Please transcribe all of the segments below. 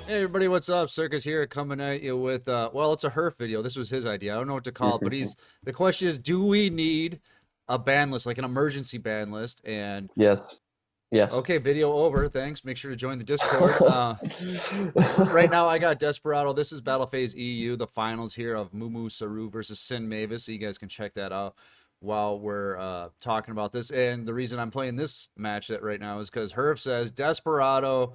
Hey everybody, what's up? Circus here coming at you with well, it's a Herf video. This was his idea. I don't know what to call it, but the question is, do we need a ban list, like an emergency ban list? And Yes. Yes. okay, video over. Thanks. Make sure to join the Discord. Right now I got Desperado. This is Battle Phase EU, the finals here of Mumu Saru versus Sin Mavis. So you guys can check that out while we're talking about this. And the reason I'm playing this match that right now is because Herf says Desperado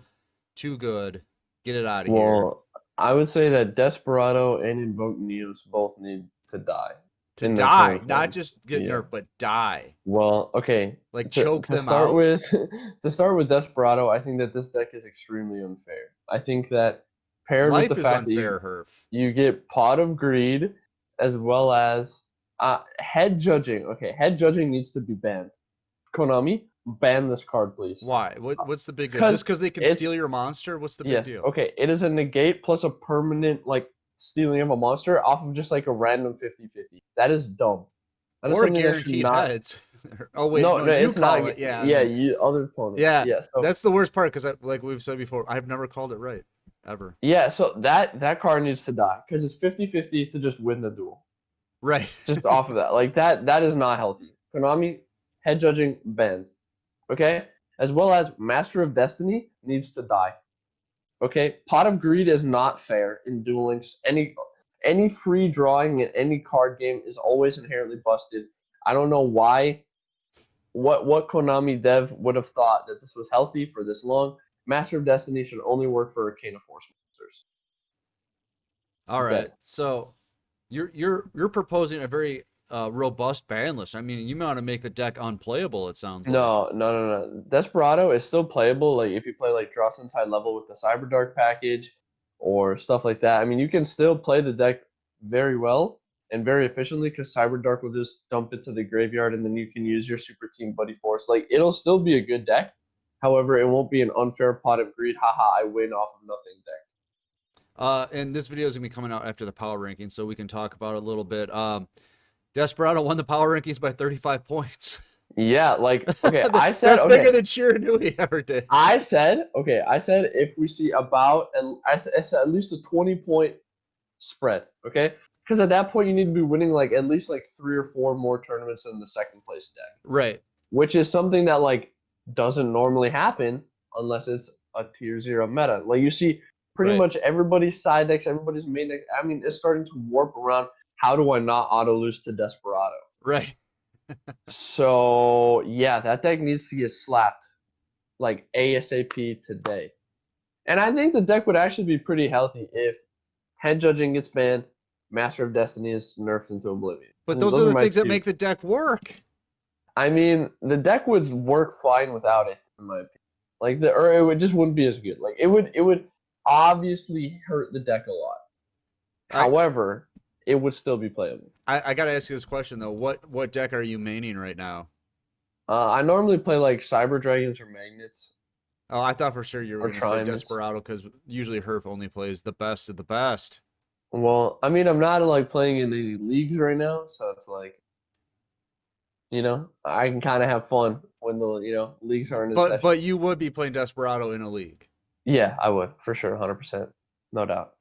too good. Get it out of here. Well, I would say that Desperado and Invoked Neos both need to die To in their die, current not forms. just get Yeah. nerfed, but die. Well, okay. Like To choke to them start out. with, to start with Desperado, I think that this deck is extremely unfair. I think that paired with the Life is fact that you unfair, Herf. you get Pot of Greed as well as head judging. Okay, head judging needs to be banned. Konami, ban this card, please. Why? What's the big deal? Just Because because they can it's steal your monster? What's the big Yes. deal? Okay. It is a negate plus a permanent like stealing of a monster off of just like a random 50-50. That is dumb. That is Or something that should guaranteed not. heads. Oh wait, No, no, no, you it's not. call it, yeah, and Yeah, then you other opponents. yeah, Yeah. So that's the worst part because like we've said before, I've never called it right ever. yeah. So that card needs to die because it's 50-50 to just win the duel. Right. Just off of that, like that is not healthy. Konami head judging banned. Okay, as well as Master of Destiny needs to die. Okay, Pot of Greed is not fair in Duel Links. Any free drawing in any card game is always inherently busted. I don't know why. What Konami dev would have thought that this was healthy for this long. Master of Destiny should only work for Arcana Force monsters. All Okay. right. So you're proposing a very robust ban list. I mean, you might want to make the deck unplayable, it sounds like. No, no, no, no. Desperado is still playable. Like if you play like Drossen's High Level with the Cyberdark package or stuff like that. I mean, you can still play the deck very well and very efficiently because Cyberdark will just dump it to the graveyard and then you can use your Super Team Buddy Force. Like it'll still be a good deck. However, it won't be an unfair pot of greed. Haha, I win off of nothing deck. And this video is gonna be coming out after the power rankings, so we can talk about it a little bit. Desperado won the power rankings by 35 points. Yeah, like okay, I said That's bigger okay. than Shiranui ever did. I said if we see about, and I said at least a 20-point spread, okay? Because at that point you need to be winning like at least like 3 or 4 more tournaments than the second place deck, Right. which is something that like doesn't normally happen unless it's a tier 0 meta. Like you see pretty Right. much everybody's side decks, everybody's main deck. I mean, it's starting to warp around. How do I not auto lose to Desperado? Right. So yeah, that deck needs to get slapped like ASAP today. And I think the deck would actually be pretty healthy if Head Judging gets banned, Master of Destiny is nerfed into oblivion. But And those are those are the my things that two. make the deck work. I mean, the deck would work fine without it, in my opinion. Like or it would just wouldn't be as good. Like it would obviously hurt the deck a lot. I However, it would still be playable. I gotta ask you this question though. What deck are you maining right now? I normally play like Cyber Dragons or Magnets Oh, I thought for sure you were or gonna say Triumphs. Desperado because usually Herf only plays the best of the best. Well, I mean, I'm not like playing in any leagues right now, so it's like I can kind of have fun when the leagues aren't in session. But you would be playing Desperado in a league. Yeah, I would for sure, 100%, no doubt.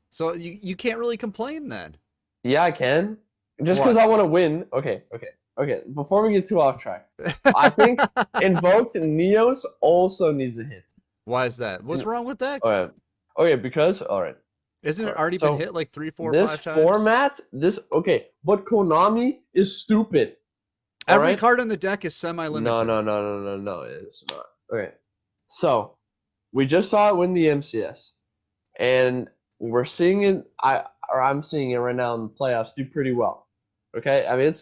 So you can't really complain then. Yeah, I can, just because What? I want to win. Okay, okay, okay. Before we get too off track, I think Invoked Neos also needs a hit. Why is that? What's And, wrong with that? all right, okay, because Isn't all it right. already been So hit like three, four, this five times? format, but Konami is stupid. All Every right. card in the deck is No, semi-limited. no, no, no, no, no. It's not. Okay. So we just saw it win the MCS, and we're seeing it. I'm seeing it right now in the playoffs do pretty well. Okay. I mean,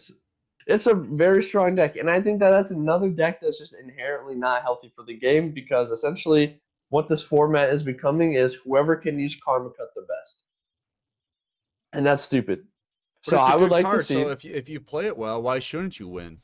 it's a very strong deck, and I think that that's another deck that's just inherently not healthy for the game because essentially what this format is becoming is whoever can use Karma Cut the best, and that's stupid. But So it's a I would good like to card, so see. if you play it well, why shouldn't you win?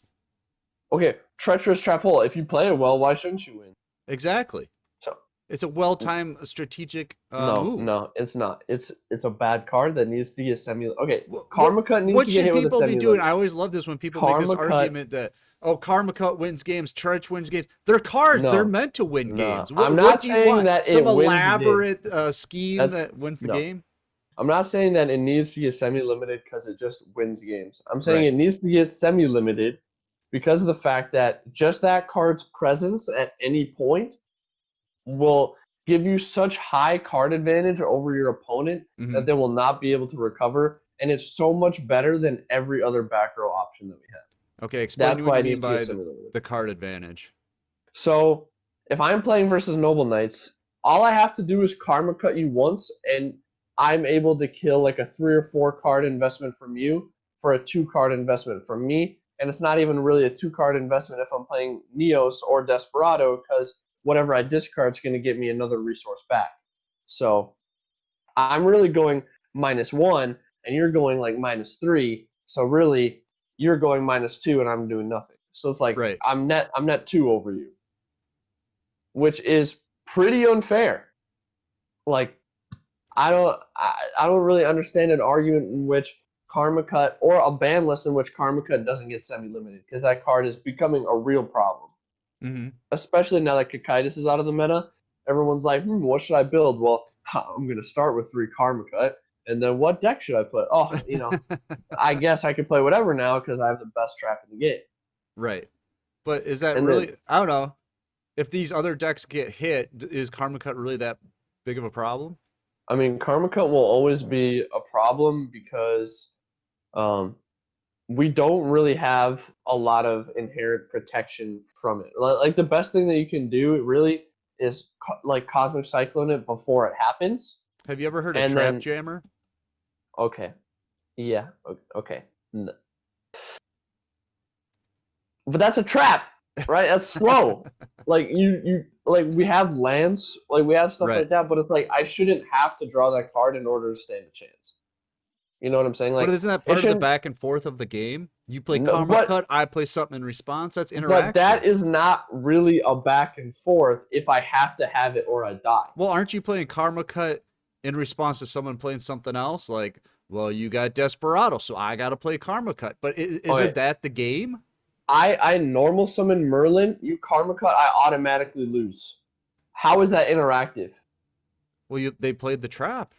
Okay, Treacherous Trap Hole. If you play it well, why shouldn't you win? Exactly. So It's a well-timed strategic no, move. no, it's not. It's a bad card that needs to get semi. Okay, What Karma Cut needs what to get should hit with a people be semi doing? limit. I always love this when people make this Karma Cut. argument that Oh, Karma Cut wins games. Church wins games. They're cards. They're No, meant to win no. games. I'm What not do you saying want? that it Some wins the game. elaborate scheme That's that wins the no. game? I'm not saying that it needs to get semi-limited because it just wins games. I'm saying Right. it needs to get semi-limited because of the fact that just that card's presence at any point will give you such high card advantage over your opponent Hmm. that they will not be able to recover, and it's so much better than every other back row option that we have. Okay, explain That's to me what why you it mean needs to get by semi-limited. the card advantage. So if I'm playing versus Noble Knights, all I have to do is Karma Cut you once, and I'm able to kill like a 3 or 4 card investment from you for a 2 card investment from me. And it's not even really a 2 card investment if I'm playing Neos or Desperado, because whatever I discard is going to get me another resource back. So I'm really going -1, and you're going like -3. So really, you're going -2, and I'm doing nothing. So it's like Right. I'm net 2 over you, which is pretty unfair. Like I don't really understand an argument in which Karma Cut or a ban list in which Karma Cut doesn't get semi-limited, because that card is becoming a real problem. Hmm. Especially now that Kakaitis is out of the meta, everyone's like, what should I build? Well, I'm gonna start with 3 Karma Cut, and then what deck should I put? Oh, I guess I could play whatever now because I have the best trap in the game. Right. But is that And then really? I don't know. If these other decks get hit, is Karma Cut really that big of a problem? I mean, Karma Cut will always be a problem because um, we don't really have a lot of inherent protection from it. Like the best thing that you can do really is like Cosmic Cyclone it before it happens, Have you ever heard of and Trap then Jammer? okay, yeah, okay, but that's a trap, right? That's slow. Like you like we have lands, like we have stuff Right. like that, but it's like I shouldn't have to draw that card in order to stand a chance. You know what I'm saying? But Like isn't that it part of the shouldn't. back and forth of the game? You play No, Karma Cut, I play something in response. That's but that interaction. is not really a back and forth if I have to have it or I die. Well, aren't you playing Karma Cut in response to someone playing something else? Like, well, you got Desperado, so I got to play Karma Cut. But isn't Okay, that the game? I normal summon Merlin. You Karma Cut, I automatically lose. How is that interactive? Well, they played the trap.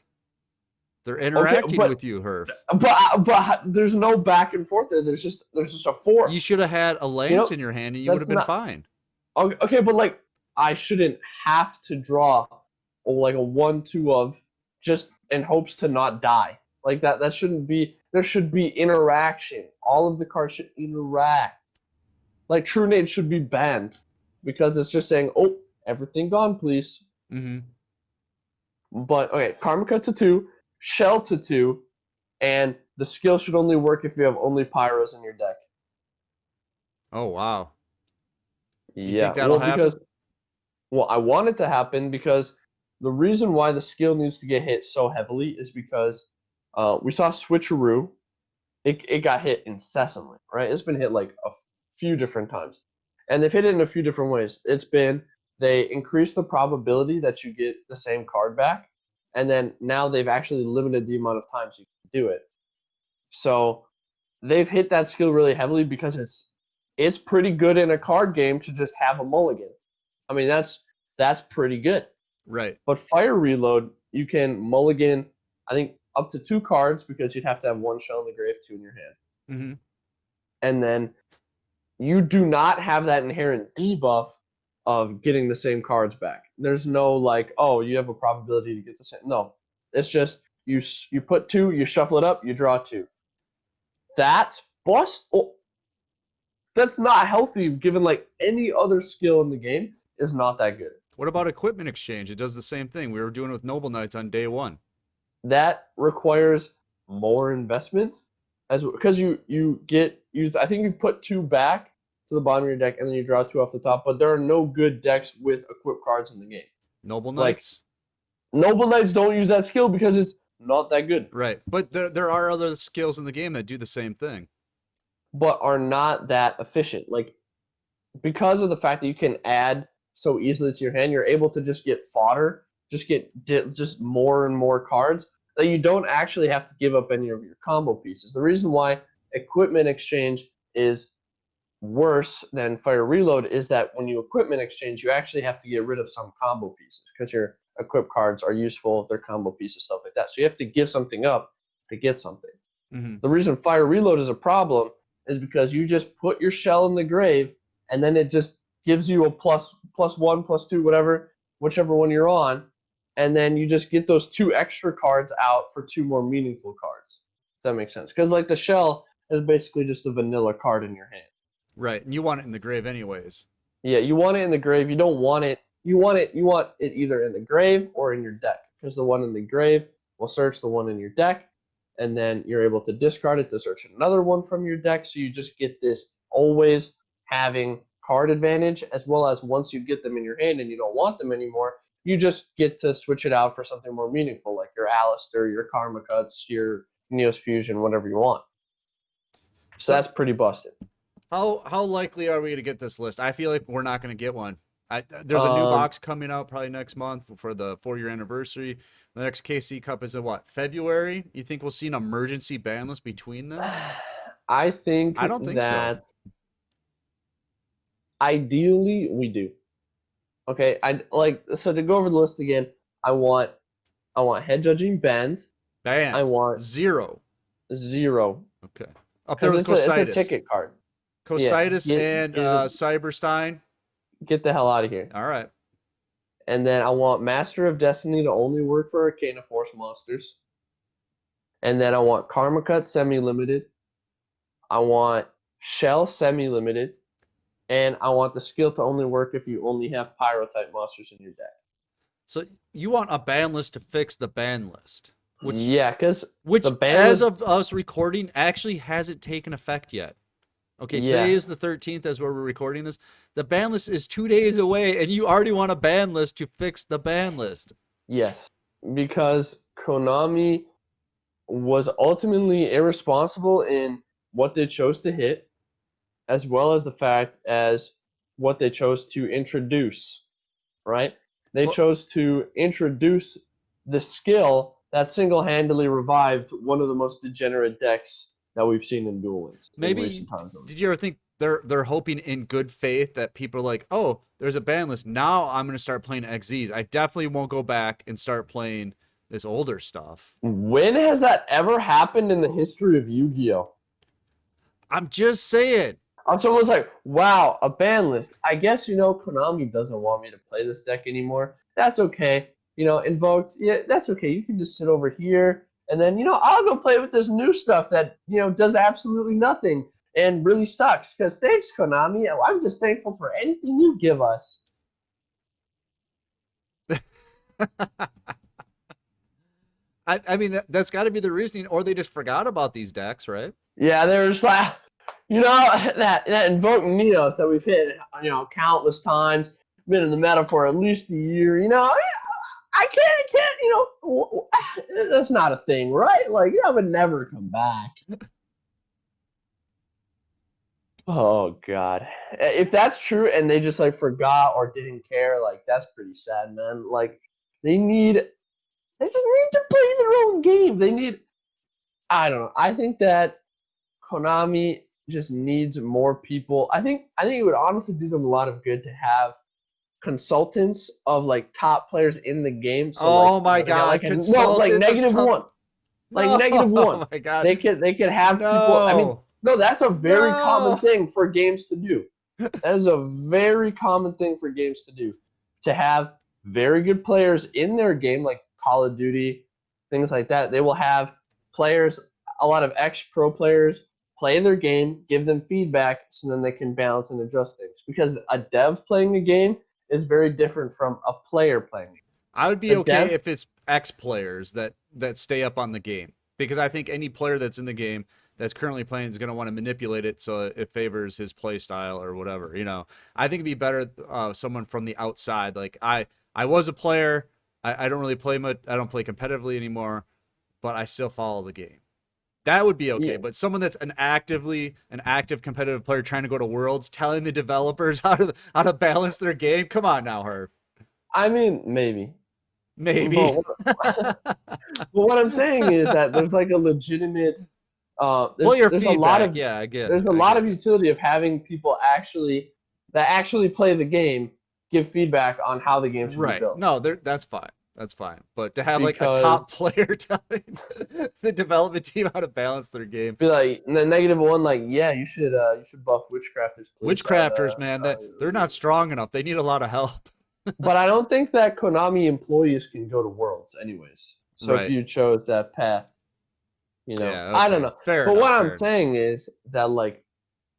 They're Okay, interacting but with you, Herf. there's no back and forth there. There's just a You force. should have had a You lance know, in your hand and you would have that's been not fine. okay. But like, I shouldn't have to draw like a 1/2 of just in hopes to not die. Like that. That shouldn't be. There should be interaction. All of the cards should interact. Like True Nade should be banned because it's just saying, "Oh, everything gone, please." Hmm. But okay, Karma Cut to 2, Shell to 2, and the skill should only work if you have only Pyros in your deck. Oh, wow. You think Yeah, that'll happen? well, I want it to happen because the reason why the skill needs to get hit so heavily is because we saw Switcheroo. It got hit incessantly, right? It's been hit like a few different times, and they've hit it in a few different ways. It's been they increase the probability that you get the same card back, and then now they've actually limited the amount of times you can do it. So they've hit that skill really heavily because it's pretty good in a card game to just have a mulligan. I mean that's pretty good. Right. But Fire Reload, you can mulligan, I think, up to 2 cards because you'd have to have 1 shell in the grave, 2 in your hand. Hmm. And then you do not have that inherent debuff of getting the same cards back. There's no like, oh, you have a probability to get the same. No, it's just you put 2, you shuffle it up, you draw 2. That's bust. Oh, that's not healthy. Given like any other skill in the game is not that good. What about equipment exchange? It does the same thing. We were doing it with Noble Knights on day one. That requires more investment as because you get you I think you put 2 back to the bottom of your deck and then you draw 2 off the top, but there are no good decks with equip cards in the game. Noble Like Knights? Noble Knights don't use that skill because it's not that good, Right. But there are other skills in the game that do the same thing. but are not that efficient. Like because of the fact that you can add so easily to your hand, you're able to just get fodder, just get just more and more cards that you don't actually have to give up any of your combo pieces. The reason why equipment exchange is worse than Fire Reload is that when you equipment exchange, you actually have to get rid of some combo pieces because your equip cards are useful, they're combo pieces, stuff like that. So you have to give something up to get something. Hmm. The reason Fire Reload is a problem is because you just put your shell in the grave and then it just gives you a +1, +2, whatever, whichever one you're on, and then you just get those 2 extra cards out for 2 more meaningful cards. Does that make sense? Because like the shell is basically just a vanilla card in your hand. Right, and you want it in the grave anyways. Yeah, you want it in the grave. You don't want it. You want it. You want it either in the grave or in your deck, because the one in the grave will search the one in your deck, and then you're able to discard it to search another one from your deck. So you just get this always having card advantage, as well as once you get them in your hand and you don't want them anymore, you just get to switch it out for something more meaningful, like your Alistair, your Karma Cuts, your Neos Fusion, whatever you want. So So that's pretty busted. how likely are we to get this list? I feel like we're not going to get one. There's a new Um, box coming out probably next month for the 4-year anniversary. The next KC Cup is in what, February? You think we'll see an emergency ban list between them? I think I don't think so. that ideally we do. Okay, I like so to go over the list again. I want head judging bend. I Banned. want 0. 0 Okay. Up there because with it's a Cositis. ticket card. Yeah, Cositis and Cyberstein. get the hell out of here. All right. And then I want Master of Destiny to only work for Arcana Force monsters. And then I want Karma Cut semi limited. I want Shell semi limited. And I want the skill to only work if you only have Pyro type monsters in your deck. So you want a ban list to fix the ban list, which Yeah, because which the ban as list. of us recording actually hasn't taken effect yet. Okay, today Yeah, is the 13th as where we're recording this. The ban list is 2 days away and you already want a ban list to fix the ban list. yes, because Konami was ultimately irresponsible in what they chose to hit, as well as the fact as what they chose to introduce. Right? They Well, chose to introduce the skill that single-handedly revived one of the most degenerate decks that we've seen in Duel Links in maybe recent times. did you ever think they're hoping in good faith that people are like, "Oh, there's a ban list. Now I'm going to start playing XZs. I definitely won't go back and start playing this older stuff." When has that ever happened in the history of Yu-Gi-Oh? I'm just saying. Someone's like, wow, a ban list. I guess, Konami doesn't want me to play this deck anymore. That's okay. Invoked, yeah, that's okay. You can just sit over here. And then, I'll go play with this new stuff that, does absolutely nothing and really sucks. Because thanks, Konami. I'm just thankful for anything you give us. I mean that's got to be the reasoning, or they just forgot about these decks, right? Yeah, there's like, that Invoked Neos that we've hit, countless times, been in the meta for at least a year, I can't, that's not a thing, right? Like, that would never come back. Oh, God. If that's true and they just, like, forgot or didn't care, like, that's pretty sad, man. Like, they just need to play their own game. I don't know. I think that Konami just needs more people. I think it would honestly do them a lot of good to have consultants of like top players in the game. So like Oh my they got god, like like consultants of top. -1. Like No, -1. oh my god. They could have people. I mean, No. no, that's a very common No. thing for games to do. That is a very common thing for games to do. To have very good players in their game, like Call of Duty, things like that. They will have players, a lot of ex-pro players, play their game, give them feedback, so then they can balance and adjust things. Because a dev playing a game is very different from a player playing. I would be A okay dev, if it's ex players that stay up on the game, because I think any player that's in the game that's currently playing is going to want to manipulate it so it favors his play style or whatever. I think it'd be better someone from the outside. Like I was a player. I don't really play much. I don't play competitively anymore, but I still follow the game. That would be okay. yeah. But someone that's an active competitive player trying to go to Worlds, telling the developers how to balance their game. Come on now, Herf. I mean, maybe. Maybe. But what I'm saying is that there's like a legitimate Player there's a feedback. lot of Yeah, I get there's it. a I lot get of it. utility of having people actually play the game give feedback on how the game should be Right. built. No, that's fine. That's fine. But to have like a Because top player telling the development team how to balance their game, be like in the -1, like, yeah, you should buff witchcrafters, please. witchcrafters, man, that they're not strong enough. They need a lot of help. But I don't think that Konami employees can go to Worlds anyways. So if Right. you chose that path, Yeah. I don't Okay. know. Fair But enough. what Fair I'm enough. saying is that like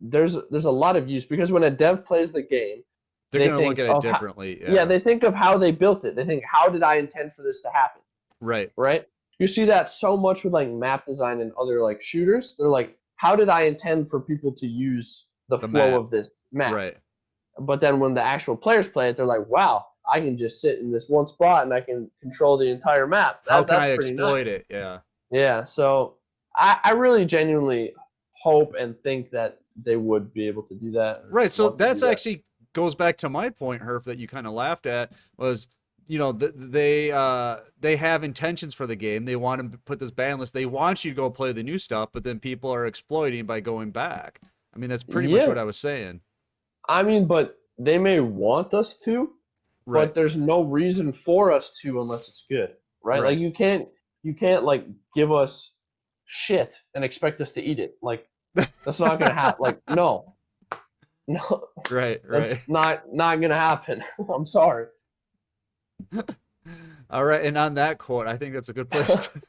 there's a lot of use because when a dev plays the game, They're they gonna look think at it of how, differently. yeah, Yeah. they think of how they built it. They think, how did I intend for this to happen? Right. Right? You see that so much with like map design and other like shooters. They're like, how did I intend for people to use the The flow map. of this map? Right. But then when the actual players play it, they're like, wow, I can just sit in this one spot and I can control the entire map. How can I That's pretty nice. exploit it? Yeah. Yeah, so I really genuinely hope and think that they would be able to do that. Right. So Want to do that's that. actually goes back to my point, Herf, that you kind of laughed at was, they have intentions for the game. They want to put this ban list. They want you to go play the new stuff, but then people are exploiting by going back. I mean, that's pretty much Yeah, what I was saying. I mean, but they may want us to, Right. but there's no reason for us to unless it's good, right? Like Right. you can't like give us shit and expect us to eat it. Like that's not gonna happen. Like no, no, Right. that's Right. not gonna happen. I'm sorry. All right. And on that quote, I think that's a good place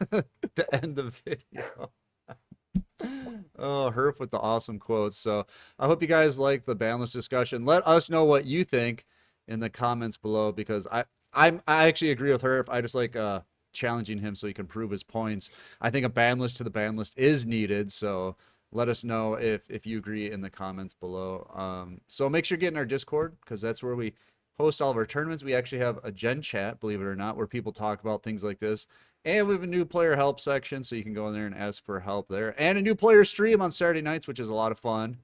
to end the video. Oh, Herf with the awesome quotes. So I hope you guys like the bandless discussion. Let us know what you think in the comments below because I actually agree with Herf. I just like challenging him so he can prove his points. I think a ban list to the ban list is needed. So let us know if you agree in the comments below. So make sure you get in our Discord because that's where we host all of our tournaments. We actually have a Gen chat, believe it or not, where people talk about things like this. And we have a new player help section, so you can go in there and ask for help there. And a new player stream on Saturday nights, which is a lot of fun.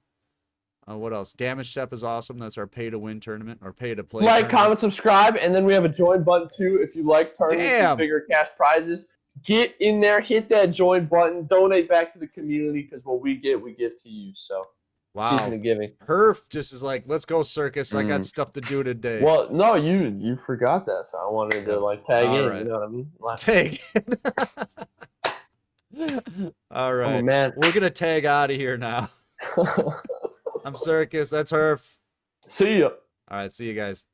What else? Damage Step is awesome. That's our pay-to-win tournament, or pay-to-play Like, tournament. comment, subscribe, and then we have a join button too. If you like tournaments with Damn! bigger cash prizes, get in there, hit that join button, donate back to the community because what we get, we give to you. So, season Wow. of giving. Herf just is like, let's go, Circus. I got stuff to do today. Well, no, you forgot that, so I wanted to like tag All in. right. You know what I mean? Like, Tag. All right. oh man. We're going to tag out of here now. I'm Circus. That's Herf. See ya. All right. See you guys.